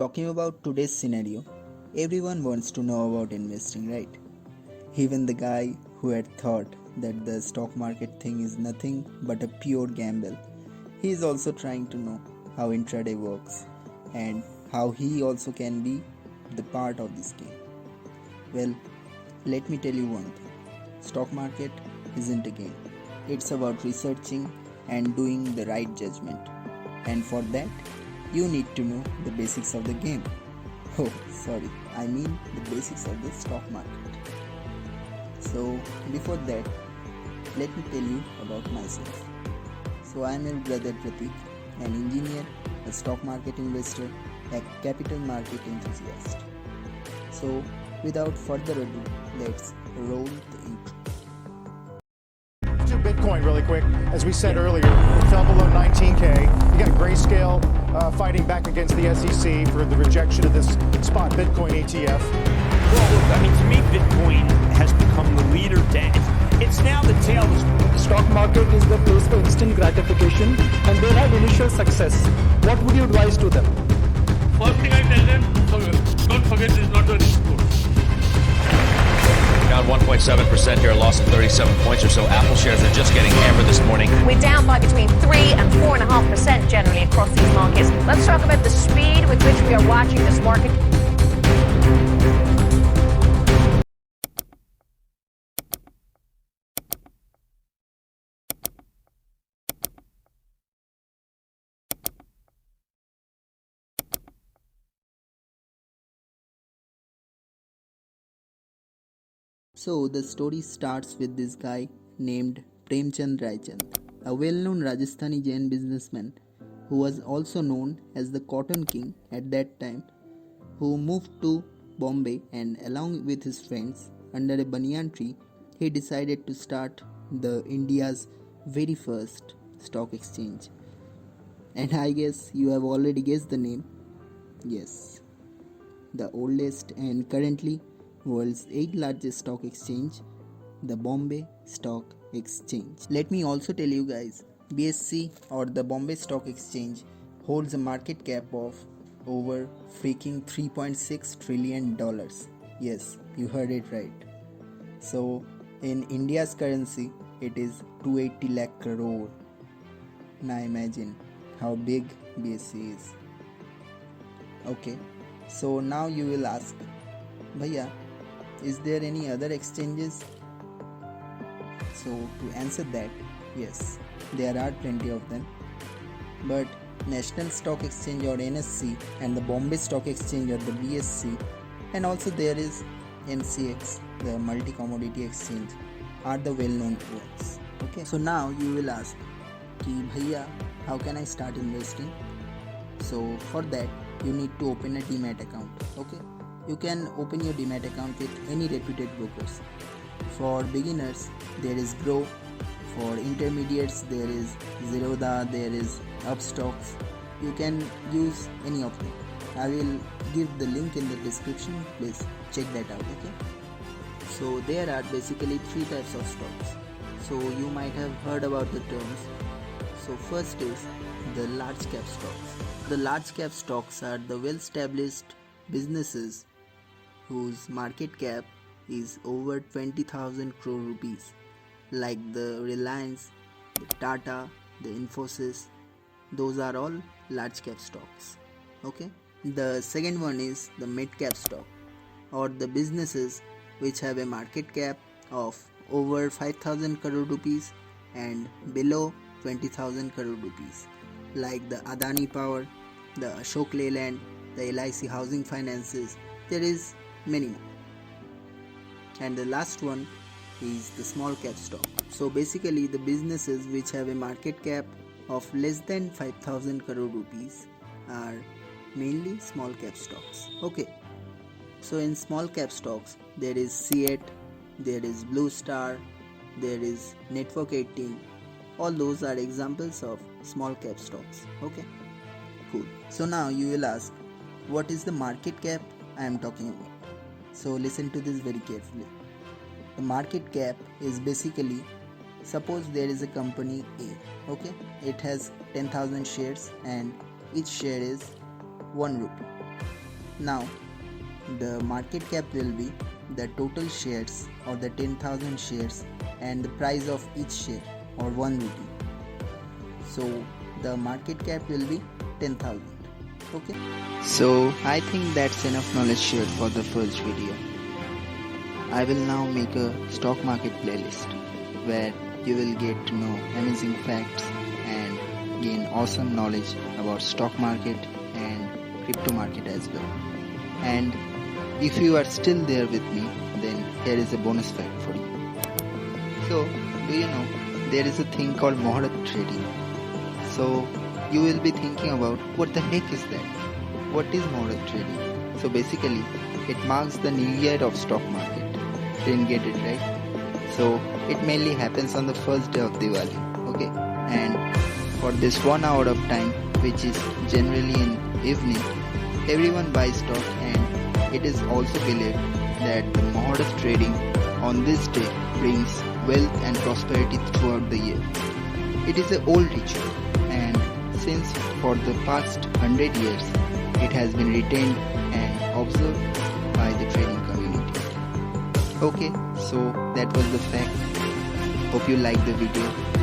Talking about today's scenario, everyone wants to know about investing, right? Even the guy who had thought that the stock market thing is nothing but a pure gamble, he is also trying to know how intraday works and how he also can be the part of this game. Well, let me tell you one thing. Stock market isn't a game. It's about researching and doing the right judgment. And for that, you need to know the basics of the game. Oh, sorry, I mean the basics of the stock market. So, before that, let me tell you about myself. So, I am your brother Pratik, an engineer, a stock market investor, a capital market enthusiast. So, without further ado, let's roll the intro. To Bitcoin really quick. As we said earlier, it fell below 19K. You got Grayscale fighting back against the SEC for the rejection of this spot Bitcoin ETF. Well, look, I mean, to me, Bitcoin has become the leader. It's now the tail. The stock market is the place for instant gratification, and they had initial success. What would you advise to them? First thing I tell them, don't forget this is not a risk course. Down 1.7% here, a loss of 37 points or so. Apple shares are just getting hammered this morning. We're down by between 3 and 4.5% generally across these markets. Let's talk about the speed with which we are watching this market. So the story starts with this guy named Premchand Raichand, a well-known Rajasthani Jain businessman who was also known as the Cotton King at that time, who moved to Bombay and along with his friends under a banyan tree, he decided to start the India's very first stock exchange. And I guess you have already guessed the name. Yes, the oldest and currently world's 8th largest stock exchange, the Bombay Stock Exchange. Let me also tell you guys, BSC or the Bombay Stock Exchange holds a market cap of over freaking $3.6 trillion. Yes, you heard it right. So in India's currency, it is 280 lakh crore. Now imagine how big BSC is. Okay, so now you will ask, Bhaiya, is there any other exchanges? So to answer that, yes, there are plenty of them. But National Stock Exchange or NSC and the Bombay Stock Exchange or the BSC, and also there is MCX, the Multi Commodity Exchange, are the well-known ones. Okay, so now you will ask, Ki Bhaiya, how can I start investing? So for that, you need to open a Demat account. Okay, you can open your Demat account with any reputed brokers. For beginners, there is Grow. For intermediates, there is Zerodha, there is Upstocks. You can use any of them. I will give the link in the description. Please check that out. Okay. So there are basically 3 types of stocks. So you might have heard about the terms. So first is the large cap stocks. The large cap stocks are the well-established businesses whose market cap is over 20,000 crore rupees, like the Reliance, the Tata, the Infosys. Those are all large cap stocks. Okay. The second one is the mid cap stock, or the businesses which have a market cap of over 5,000 crore rupees and below 20,000 crore rupees, like the Adani Power, the Ashok Leyland, the LIC Housing Finances. There is many more. And the last one is the small cap stock. So basically the businesses which have a market cap of less than 5,000 crore rupees are mainly small cap stocks. Okay. So in small cap stocks, there is C8, there is Blue Star, there is Network 18. All those are examples of small cap stocks. Okay. Cool. So now you will ask, what is the market cap I am talking about? So listen to this very carefully. The market cap is basically, suppose there is a company A, okay, it has 10,000 shares and each share is 1 rupee. Now, the market cap will be the total shares or the 10,000 shares and the price of each share or 1 rupee. So the market cap will be 10,000. Okay. So I think that's enough knowledge shared for the first video. I will now make a stock market playlist where you will get to know amazing facts and gain awesome knowledge about stock market and crypto market as well. And if you are still there with me, then here is a bonus fact for you. So, do you know there is a thing called mahurat trading? So, you will be thinking about what the heck is that? What is mahurat trading? So basically, it marks the new year of stock market. Didn't get it right? So, it mainly happens on the first day of Diwali. Okay? And for this 1 hour of time, which is generally in evening, everyone buys stock, and it is also believed that the mahurat trading on this day brings wealth and prosperity throughout the year. It is an old ritual, and since for the past 100 years it has been retained and observed by the trading community. Okay, so that was the fact. Hope you liked the video.